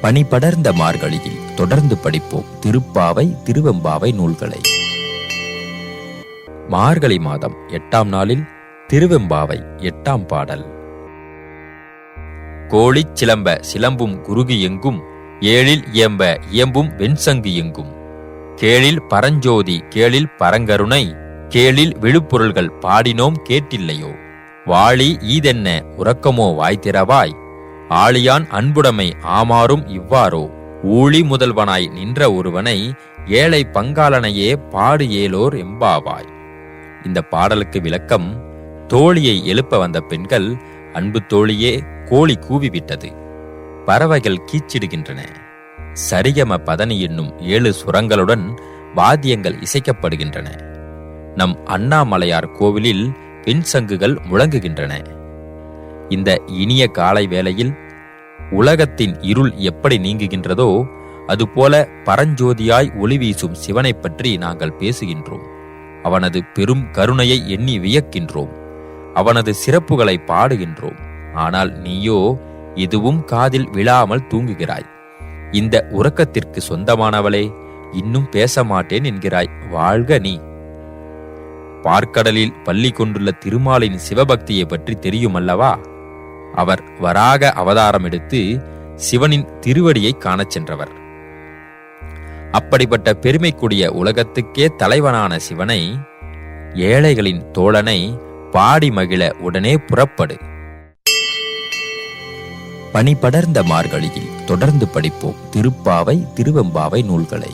பனி படர்ந்த மார்கழியில் தொடர்ந்து படிப்போம் திருப்பாவை திருவெம்பாவை நூல்களை. மார்கழி மாதம் 8ஆம் நாளில் திருவெம்பாவை 8ஆம் பாடல். கோழிச் சிலம்ப சிலம்பும் குருகு எங்கும், ஏழில் இயம்ப இயம்பும் வெண்சங்கு எங்கும், கேளில் பரஞ்சோதி கேளில் பரங்கருணை, கேளில் விழுப்பொருள்கள் பாடினோம் கேட்டில்லையோ, வாழி ஈதென்ன உறக்கமோ வாய்த்திரவாய், ஆழியான் அன்புடைமை ஆமாறும் இவ்வாறோ, ஊழி முதல்வனாய் நின்ற ஒருவனை, ஏழை பங்காளனையே பாடு ஏலோர் எம்பாவாய். இந்த பாடலுக்கு விளக்கம்: தோழியை எழுப்ப வந்த பெண்கள், அன்பு தோழியே கோழி கூவிவிட்டது, பறவைகள் கீச்சிடுகின்றன, சரிகம பதனி என்னும் 7 சுரங்களுடன் வாத்தியங்கள் இசைக்கப்படுகின்றன, நம் அண்ணாமலையார் கோவிலில் வெண்சங்குகள் முழங்குகின்றன. இந்த இனிய காலை வேளையில் உலகத்தின் இருள் எப்படி நீங்குகின்றதோ அதுபோல பரஞ்சோதியாய் ஒளி வீசும் சிவனை பற்றி நாங்கள் பேசுகின்றோம். அவனது பெரும் கருணையை எண்ணி வியக்கின்றோம். அவனது சிறப்புகளை பாடுகின்றோம். ஆனால் நீயோ இதுவும் காதில் விழாமல் தூங்குகிறாய். இந்த உறக்கத்திற்கு சொந்தமானவளே, இன்னும் பேச மாட்டேன் என்கிறாய். வாழ்க நீ. பார்க்கடலில் பள்ளி கொண்டுள்ள திருமாலின் சிவபக்தியை பற்றி தெரியுமல்லவா? அவர் வராக அவதாரம் எடுத்து சிவனின் திருவடியை காணச் சென்றவர். அப்படிப்பட்ட பெருமைக்குரிய உலகத்துக்கே தலைவனான சிவனை, ஏழைகளின் தோழனை பாடி மகிழ உடனே புறப்படு. பனி படர்ந்த மார்கழியில் தொடர்ந்து படிப்போம் திருப்பாவை திருவெம்பாவை நூல்களை.